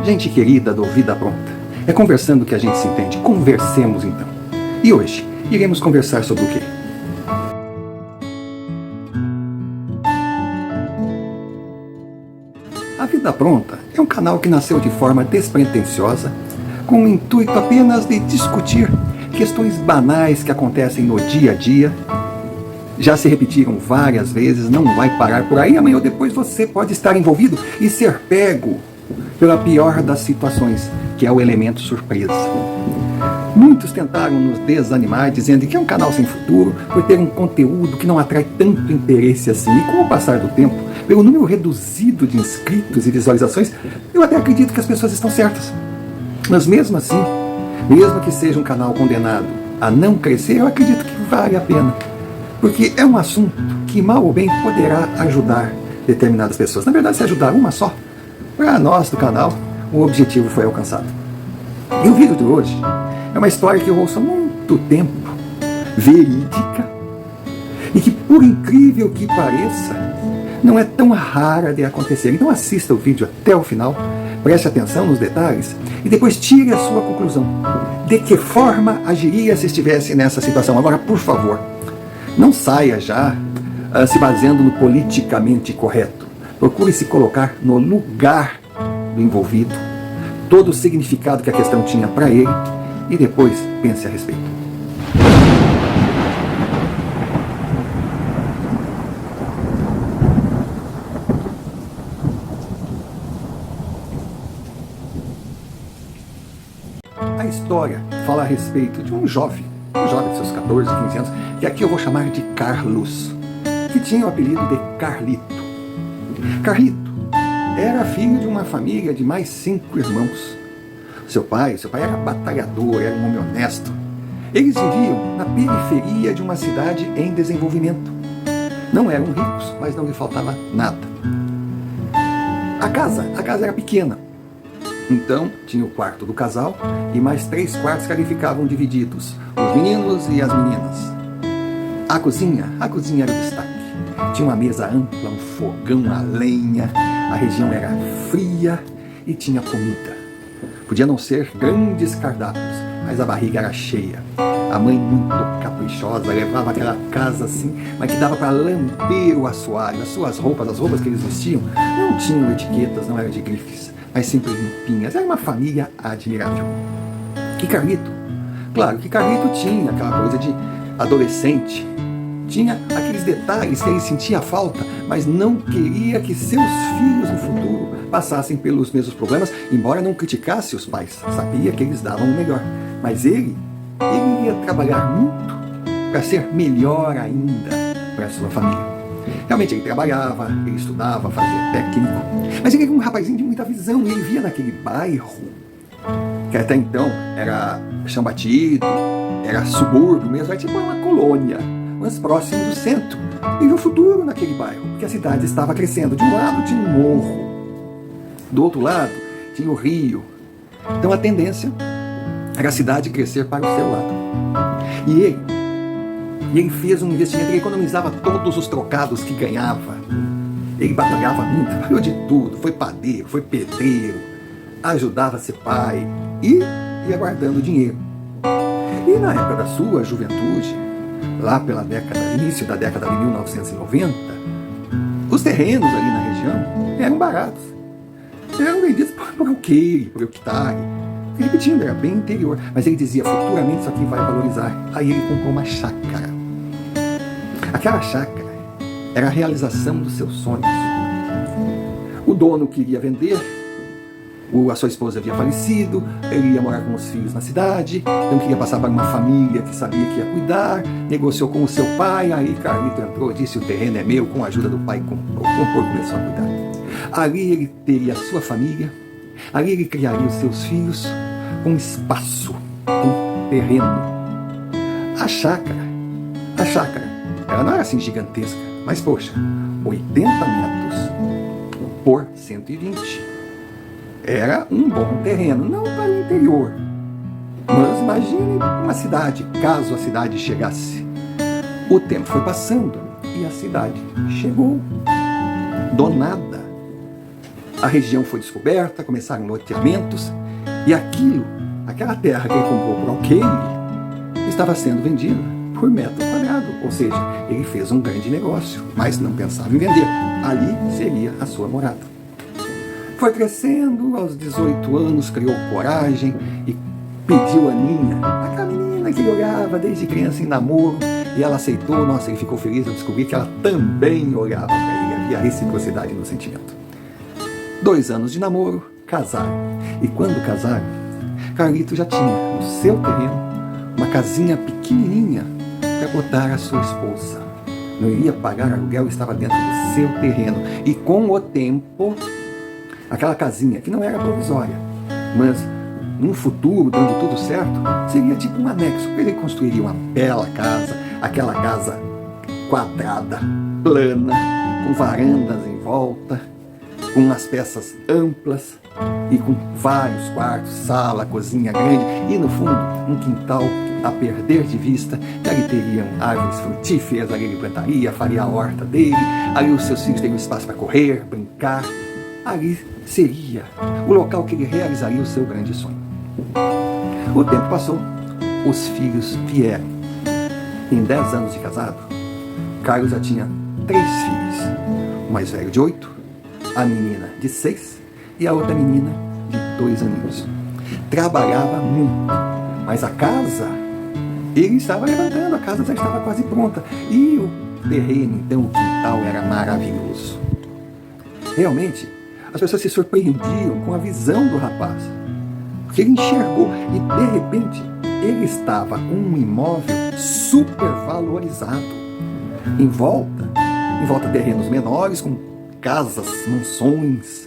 Gente querida do Vida Pronta, é conversando que a gente se entende. Conversemos então. E hoje, iremos conversar sobre o quê? A Vida Pronta é um canal que nasceu de forma despretensiosa, com o intuito apenas de discutir questões banais que acontecem no dia a dia. Já se repetiram várias vezes, não vai parar por aí. Amanhã ou depois você pode estar envolvido e ser pego pela pior das situações, que é o elemento surpresa. Muitos tentaram nos desanimar, dizendo que é um canal sem futuro, por ter um conteúdo que não atrai tanto interesse assim. E com o passar do tempo, pelo número reduzido de inscritos e visualizações, eu até acredito que as pessoas estão certas. Mas mesmo assim, mesmo que seja um canal condenado a não crescer, eu acredito que vale a pena. Porque é um assunto que, mal ou bem, poderá ajudar determinadas pessoas. Na verdade, se ajudar uma só, para nós do canal, o objetivo foi alcançado. E o vídeo de hoje é uma história que eu ouço há muito tempo, verídica, e que, por incrível que pareça, não é tão rara de acontecer. Então assista o vídeo até o final, preste atenção nos detalhes e depois tire a sua conclusão. De que forma agiria se estivesse nessa situação? Agora, por favor, não saia já se baseando no politicamente correto. Procure se colocar no lugar do envolvido, todo o significado que a questão tinha para ele, e depois pense a respeito. A história fala a respeito de um jovem de seus 14, 15 anos, que aqui eu vou chamar de Carlos, que tinha o apelido de Carlito. Carlito era filho de uma família de mais 5 irmãos. Seu pai era batalhador, era um homem honesto. Eles viviam na periferia de uma cidade em desenvolvimento. Não eram ricos, mas não lhe faltava nada. A casa era pequena. Então, tinha o quarto do casal e mais 3 quartos que ali ficavam divididos, os meninos e as meninas. A cozinha era o destaque. Tinha uma mesa ampla, um fogão a lenha, a região era fria e tinha comida. Podia não ser grandes cardápios, mas a barriga era cheia. A mãe, muito caprichosa, levava aquela casa assim, mas que dava para lamber o assoalho. As suas roupas, as roupas que eles vestiam, não tinham etiquetas, não eram de grifes, mas sempre limpinhas. Era uma família admirável. E Carlito, claro que Carlito tinha aquela coisa de adolescente, tinha aqueles detalhes que ele sentia falta, mas não queria que seus filhos no futuro passassem pelos mesmos problemas, embora não criticasse os pais, sabia que eles davam o melhor. Mas ele ia trabalhar muito para ser melhor ainda para a sua família. Realmente ele trabalhava, ele estudava, fazia técnico, mas ele era um rapazinho de muita visão, e ele via naquele bairro, que até então era chão batido, era subúrbio mesmo, era tipo uma colônia, mas próximo do centro. E viu o futuro naquele bairro, porque a cidade estava crescendo. De um lado tinha um morro, do outro lado tinha o rio. Então a tendência era a cidade crescer para o seu lado. E ele fez um investimento, ele economizava todos os trocados que ganhava. Ele batalhava muito, trabalhou de tudo, foi padeiro, foi pedreiro, ajudava a ser pai e ia guardando dinheiro. E na época da sua juventude, lá pela início da década de 1990, os terrenos ali na região eram baratos. Eram vendidos por alqueire, por hectare. Repetindo, era bem interior. Mas ele dizia, futuramente isso aqui vai valorizar. Aí ele comprou uma chácara. Aquela chácara era a realização dos seus sonhos. O dono queria vender, a sua esposa havia falecido, ele ia morar com os filhos na cidade, então queria passar para uma família que sabia que ia cuidar, negociou com o seu pai, aí Carlito entrou, disse, o terreno é meu, com a ajuda do pai comprou, começou a cuidar. Ali ele teria a sua família, ali ele criaria os seus filhos, com espaço, com terreno. A chácara, ela não era assim gigantesca, mas poxa, 80 metros por 120. Era um bom terreno, não para o interior, mas imagine uma cidade, caso a cidade chegasse. O tempo foi passando e a cidade chegou. Do nada, A região foi descoberta, começaram loteamentos, e aquela terra que ele comprou por alqueire, estava sendo vendida por metro quadrado. Ou seja, ele fez um grande negócio, mas não pensava em vender. Ali seria a sua morada. Foi crescendo, aos 18 anos, criou coragem e pediu a Nina, aquela menina que ele olhava desde criança em namoro, e ela aceitou. Nossa, ele ficou feliz ao descobrir que ela também olhava para ele, havia reciprocidade no sentimento. 2 anos de namoro, casaram. E quando casaram, Carlito já tinha no seu terreno uma casinha pequenininha para botar a sua esposa. Não iria pagar aluguel, estava dentro do seu terreno. E com o tempo, aquela casinha, que não era provisória, mas num futuro, dando tudo certo, seria tipo um anexo. Ele construiria uma bela casa, aquela casa quadrada, plana, com varandas em volta, com umas peças amplas e com vários quartos, sala, cozinha grande e no fundo um quintal a perder de vista, que ali teriam árvores frutíferas, ali ele plantaria, faria a horta dele, ali os seus filhos teriam espaço para correr, brincar, ali seria o local que ele realizaria o seu grande sonho. O tempo passou, os filhos vieram. Em 10 anos de casado, Carlos já tinha 3 filhos, o mais velho de 8, a menina de 6 e a outra menina de 2 aninhos. Trabalhava muito, mas a casa, ele estava levantando, a casa já estava quase pronta. E o terreno, então, o quintal era maravilhoso. Realmente, as pessoas se surpreendiam com a visão do rapaz, porque ele enxergou e, de repente, ele estava com um imóvel super valorizado. Em volta terrenos menores, com casas, mansões.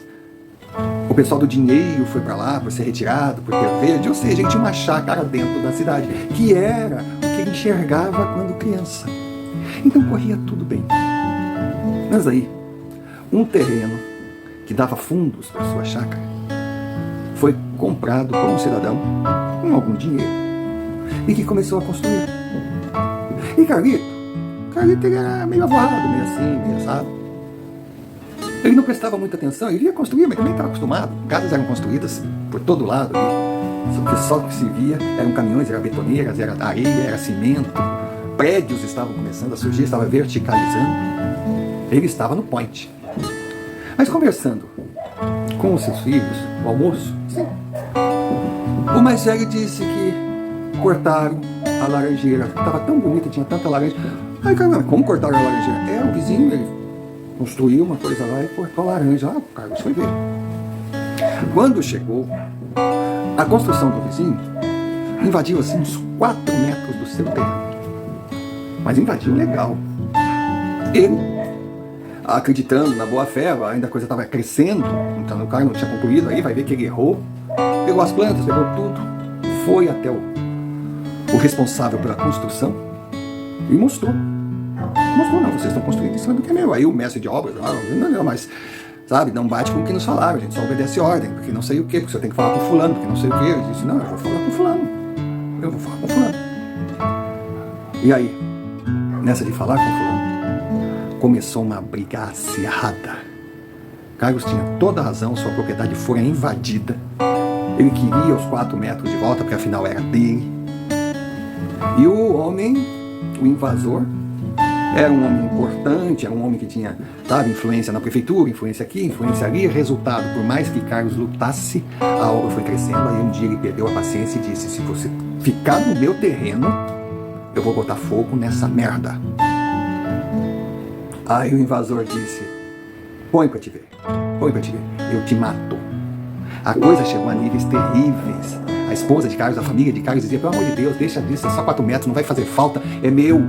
O pessoal do dinheiro foi para lá por ser retirado, por ter verde, ou seja, ele tinha uma chácara dentro da cidade, que era o que ele enxergava quando criança. Então corria tudo bem. Mas aí, um terreno que dava fundos para sua chácara foi comprado por um cidadão com algum dinheiro e que começou a construir. E Carlito ele era meio avoado, meio assim, meio assado. Ele não prestava muita atenção, ele ia construir, mas também estava acostumado. Casas eram construídas por todo lado. Só que se via eram caminhões, eram betoneiras, era areia, era cimento. Prédios estavam começando a surgir, estava verticalizando. Ele estava no point. Mas conversando com os seus filhos, o almoço, sim, o mais velho disse que cortaram a laranjeira. Estava tão bonita, tinha tanta laranja. Aí, cara, como cortaram a laranjeira? O vizinho, ele construiu uma coisa lá e cortou a laranja. O Carlos foi ver. Quando chegou, a construção do vizinho invadiu assim uns 4 metros do seu terreno. Mas invadiu legal. Ele, acreditando na boa fé, ainda a coisa estava crescendo, então o cara não tinha concluído, aí vai ver que ele errou, pegou as plantas, pegou tudo, foi até o responsável pela construção e mostrou. Mostrou, não, vocês estão construindo em cima do que é meu. Aí o mestre de obras, não, mas, sabe, não bate com o que nos falaram, a gente só obedece ordem, porque não sei o quê, porque você tem que falar com fulano, porque não sei o quê. Ele disse, não, eu vou falar com fulano. Eu vou falar com fulano. E aí, nessa de falar com fulano, começou uma briga acirrada. Carlos tinha toda a razão, sua propriedade fora invadida. Ele queria os 4 metros de volta, porque afinal era dele. E o homem, o invasor, era um homem importante, era um homem que tinha, sabe, influência na prefeitura, influência aqui, influência ali. Resultado, por mais que Carlos lutasse, a obra foi crescendo. Aí um dia ele perdeu a paciência e disse, se você ficar no meu terreno, eu vou botar fogo nessa merda. Aí o invasor disse, põe pra te ver, eu te mato. A coisa chegou a níveis terríveis. A esposa de Carlos, a família de Carlos dizia, pelo amor de Deus, deixa disso, é só 4 metros, não vai fazer falta, é meu.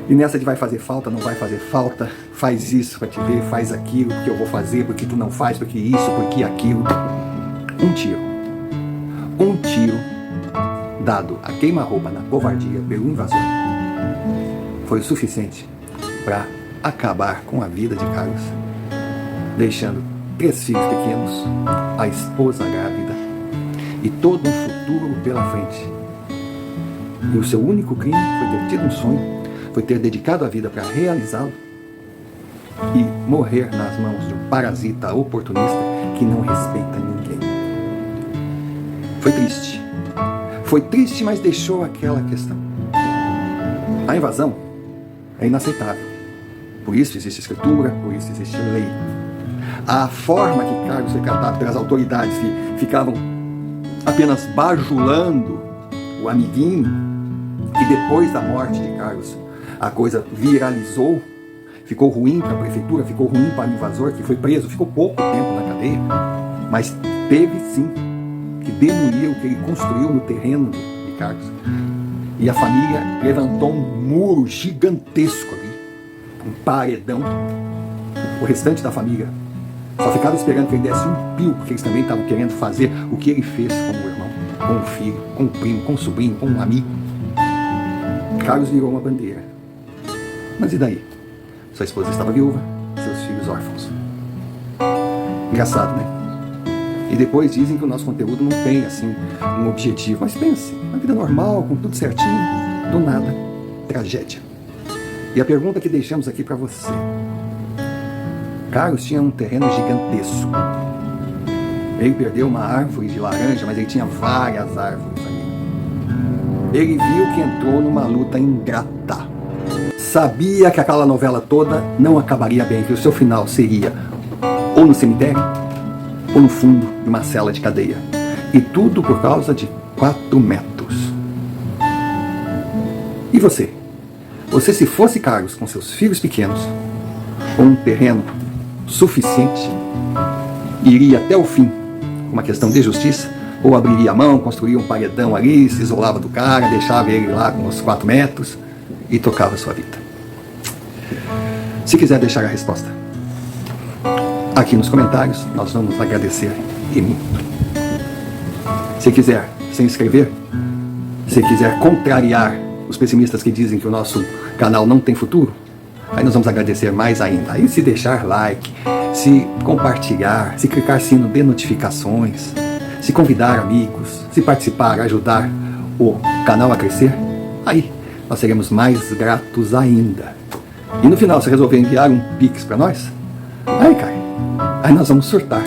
E nessa de vai fazer falta, não vai fazer falta, faz isso pra te ver, faz aquilo, porque eu vou fazer, porque tu não faz, porque isso, porque aquilo. Um tiro dado a queima-roupa na covardia pelo invasor foi o suficiente para acabar com a vida de Carlos, deixando 3 filhos pequenos, a esposa grávida e todo um futuro pela frente. E o seu único crime foi ter tido um sonho, foi ter dedicado a vida para realizá-lo e morrer nas mãos de um parasita oportunista que não respeita ninguém. Foi triste. Foi triste, mas deixou aquela questão. A invasão é inaceitável. Por isso existe escritura, por isso existe lei. A forma que Carlos foi tratado pelas autoridades que ficavam apenas bajulando o amiguinho, e depois da morte de Carlos a coisa viralizou, ficou ruim para a prefeitura, ficou ruim para o invasor que foi preso, ficou pouco tempo na cadeia, mas teve sim que demolir o que ele construiu no terreno de Carlos. E a família levantou um muro gigantesco ali, um paredão. O restante da família só ficava esperando que ele desse um pio, porque eles também estavam querendo fazer o que ele fez com o irmão, com o filho, com o primo, com o sobrinho, com um amigo. Carlos virou uma bandeira. Mas e daí? Sua esposa estava viúva, seus filhos órfãos. Engraçado, né? E depois dizem que o nosso conteúdo não tem, assim, um objetivo. Mas pense, uma vida normal, com tudo certinho, do nada, tragédia. E a pergunta que deixamos aqui para você. Carlos tinha um terreno gigantesco. Ele perdeu uma árvore de laranja, mas ele tinha várias árvores ali. Ele viu que entrou numa luta ingrata. Sabia que aquela novela toda não acabaria bem, que o seu final seria ou no cemitério, ou no fundo de uma cela de cadeia. E tudo por causa de 4 metros. E você? Você, se fosse Carlos com seus filhos pequenos, com um terreno suficiente, iria até o fim, uma questão de justiça, ou abriria a mão, construía um paredão ali, se isolava do cara, deixava ele lá com os 4 metros e tocava a sua vida? Se quiser deixar a resposta aqui nos comentários, nós vamos agradecer e muito. Se quiser se inscrever, se quiser contrariar os pessimistas que dizem que o nosso canal não tem futuro, aí nós vamos agradecer mais ainda. Aí se deixar like, se compartilhar, se clicar sino de notificações, se convidar amigos, se participar, ajudar o canal a crescer, aí nós seremos mais gratos ainda. E no final, se resolver enviar um Pix para nós, aí nós vamos surtar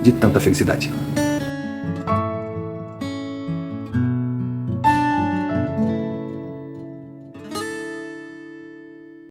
de tanta felicidade.